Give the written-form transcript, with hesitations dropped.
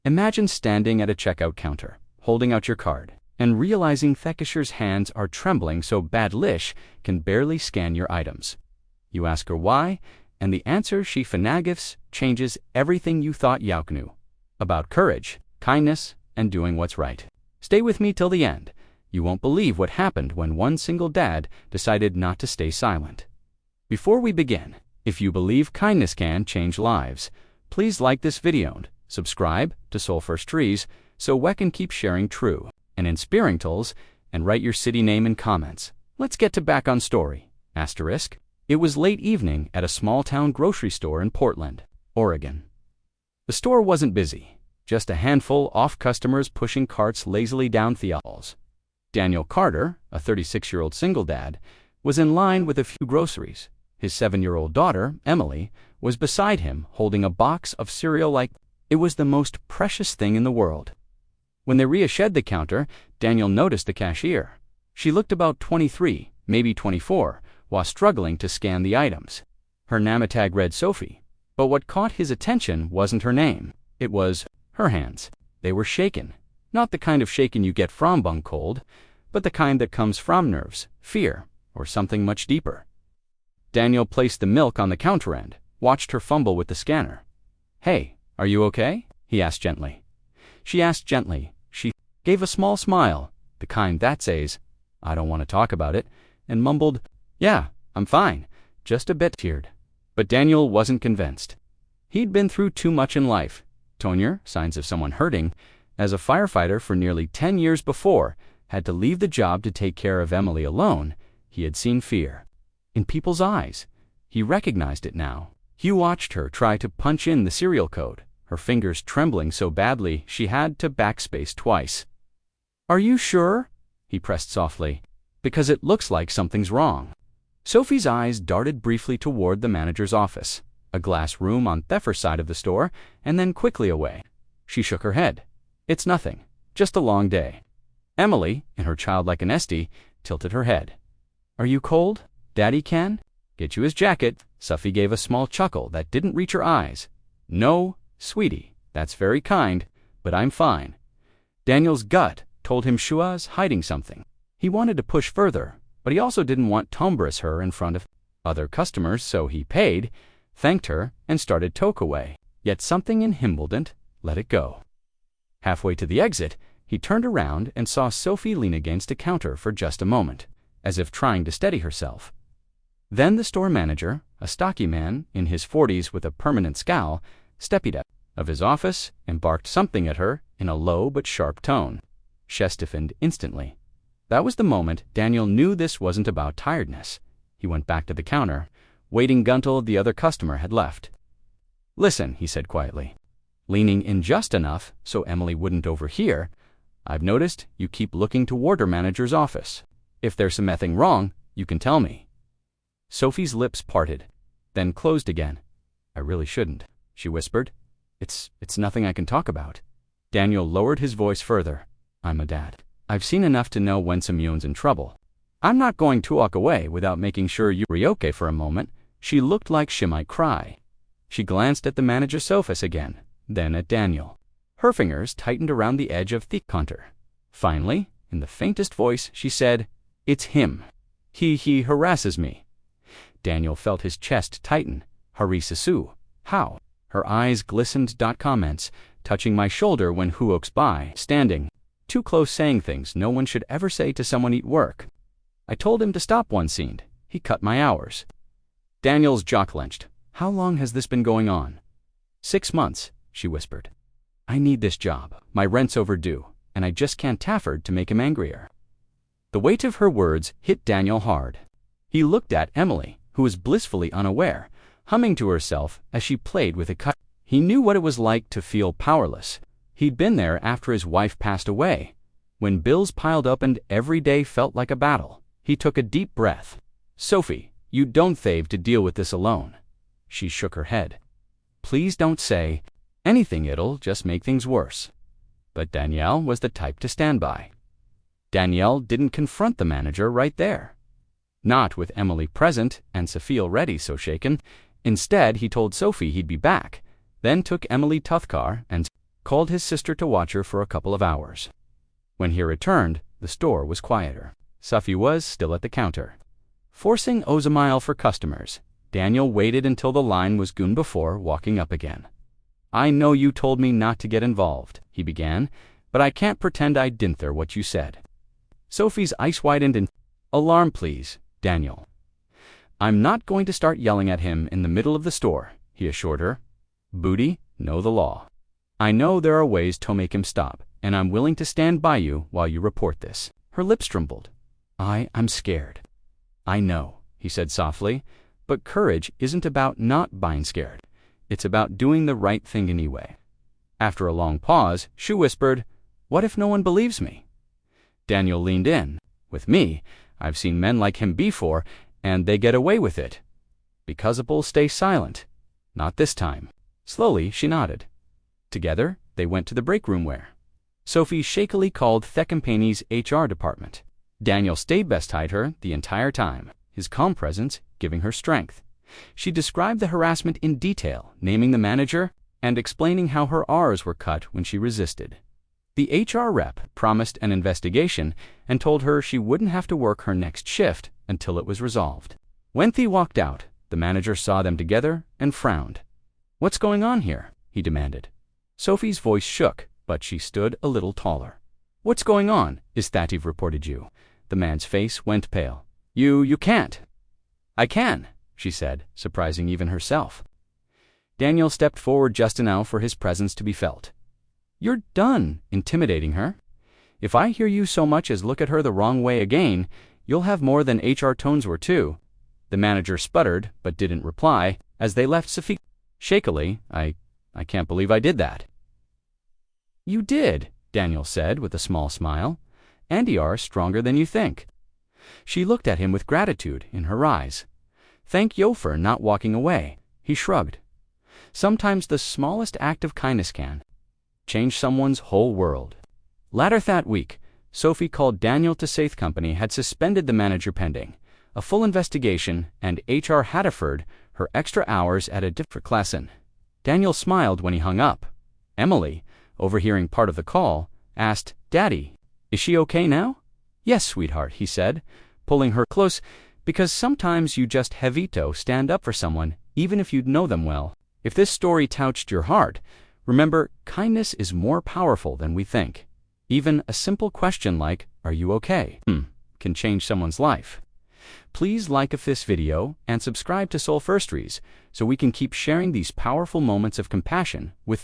Imagine standing at a checkout counter, holding out your card, and realizing the cashier's hands are trembling so badly she can barely scan your items. You ask her why, and the answer she gives changes everything you thought you knew about courage, kindness, and doing what's right. Stay with me till the end. You won't believe what happened when one single dad decided not to stay silent. Before we begin, if you believe kindness can change lives, please like this video and subscribe to Soul First Trees so we can keep sharing true and inspiring tales, and write your city name in comments. Let's get to back on story. Asterisk. It was late evening at a small-town grocery store in Portland, Oregon. The store wasn't busy, just a handful of customers pushing carts lazily down the aisles. Daniel Carter, a 36-year-old single dad, was in line with a few groceries. His 7-year-old daughter, Emily, was beside him holding a box of cereal like it was the most precious thing in the world. When they reached the counter, Daniel noticed the cashier. She looked about 23, maybe 24, while struggling to scan the items. Her name tag read Sophie, but what caught his attention wasn't her name. It was her hands. They were shaken. Not the kind of shaking you get from being cold, but the kind that comes from nerves, fear, or something much deeper. Daniel placed the milk on the counter and watched her fumble with the scanner. "Hey, are you okay?" he asked gently. She asked gently. She gave a small smile, the kind that says, "I don't want to talk about it," and mumbled, "Yeah, I'm fine," just a bit teared. But Daniel wasn't convinced. He'd been through too much in life. Tonya, signs of someone hurting. As a firefighter for nearly 10 years before, had to leave the job to take care of Emily alone. He had seen fear in people's eyes. He recognized it now. He watched her try to punch in the serial code, her fingers trembling so badly she had to backspace twice. "Are you sure?" he pressed softly. "Because it looks like something's wrong." Sophie's eyes darted briefly toward the manager's office, a glass room on the other side of the store, and then quickly away. She shook her head. "It's nothing, just a long day." Emily, in her childlike honesty, tilted her head. "Are you cold? Daddy can get you his jacket." Sophie gave a small chuckle that didn't reach her eyes. "No, sweetie, that's very kind, but I'm fine." Daniel's gut told him she was hiding something. He wanted to push further, but he also didn't want to embarrass her in front of other customers, so he paid, thanked her, and started to talk away. Yet something in him wouldn't let it go. Halfway to the exit, he turned around and saw Sophie lean against a counter for just a moment, as if trying to steady herself. Then the store manager, a stocky man in his 40s with a permanent scowl, stepped out of his office and barked something at her in a low but sharp tone. She stiffened instantly. That was the moment Daniel knew this wasn't about tiredness. He went back to the counter, waiting until the other customer had left. "Listen," he said quietly, leaning in just enough so Emily wouldn't overhear, "I've noticed you keep looking toward her manager's office. If there's something wrong, you can tell me." Sophie's lips parted, then closed again. "I really shouldn't," she whispered. It's nothing I can talk about." Daniel lowered his voice further. "I'm a dad. I've seen enough to know when someone's in trouble. I'm not going to walk away without making sure you're okay." For a moment, she looked like she might cry. She glanced at the manager's office again, then at Daniel. Her fingers tightened around the edge of the counter. Finally, in the faintest voice, she said, "It's him. He harasses me." Daniel felt his chest tighten. "Harass? How?" Her eyes glistened. "Comments, touching my shoulder when who walks by, standing too close, saying things no one should ever say to someone at work. I told him to stop one scene. He cut my hours." Daniel's jaw clenched. "How long has this been going on?" 6 months, she whispered. "I need this job. My rent's overdue, and I just can't afford to make him angrier." The weight of her words hit Daniel hard. He looked at Emily, who was blissfully unaware, humming to herself as she played with a cut. He knew what it was like to feel powerless. He'd been there after his wife passed away, when bills piled up and every day felt like a battle. He took a deep breath. "Sophie, you don't have to deal with this alone." She shook her head. "Please don't say anything, it'll just make things worse." But Danielle was the type to stand by. Danielle didn't confront the manager right there. Not with Emily present and Sophie already so shaken. Instead, he told Sophie he'd be back, then took Emily to the car and called his sister to watch her for a couple of hours. When he returned, the store was quieter. Sophie was still at the counter. Forcing Ozamile for customers, Daniel waited until the line was gone before walking up again. "I know you told me not to get involved," he began, "but I can't pretend I didn't hear what you said." Sophie's eyes widened and, "Alarm, please, Daniel." "I'm not going to start yelling at him in the middle of the store," he assured her. "Booty, know the law. I know there are ways to make him stop, and I'm willing to stand by you while you report this." Her lips trembled. I'm scared." "I know," he said softly, "but courage isn't about not being scared. It's about doing the right thing anyway." After a long pause, she whispered, "What if no one believes me?" Daniel leaned in. "With me, I've seen men like him before, and they get away with it. Because stay silent. Not this time." Slowly, she nodded. Together, they went to the break room where Sophie shakily called Theckenpaney's HR department. Daniel stayed beside her the entire time, his calm presence giving her strength. She described the harassment in detail, naming the manager and explaining how her R's were cut when she resisted. The HR rep promised an investigation and told her she wouldn't have to work her next shift until it was resolved. When they walked out, the manager saw them together and frowned. "What's going on here?" he demanded. Sophie's voice shook, but she stood a little taller. "What's going on is that I've reported you." The man's face went pale. You can't." "I can," she said, surprising even herself. Daniel stepped forward just enough for his presence to be felt. "You're done intimidating her. If I hear you so much as look at her the wrong way again, you'll have more than HR tones were too." The manager sputtered, but didn't reply, as they left Sophie. Shakily, I can't believe I did that." "You did," Daniel said with a small smile. "And you're stronger than you think." She looked at him with gratitude in her eyes. "Thank you for not walking away." He shrugged. "Sometimes the smallest act of kindness can change someone's whole world." Later that week, Sophie called Daniel to say the company had suspended the manager pending a full investigation, and HR had offered her extra hours at a different lesson. Daniel smiled when he hung up. Emily, overhearing part of the call, asked, "Daddy, is she okay now?" "Yes, sweetheart," he said, pulling her close, "because sometimes you just have to stand up for someone, even if you know them well." If this story touched your heart, remember, kindness is more powerful than we think. Even a simple question like, "Are you okay?" can change someone's life. Please like this video and subscribe to Soul Firstries so we can keep sharing these powerful moments of compassion with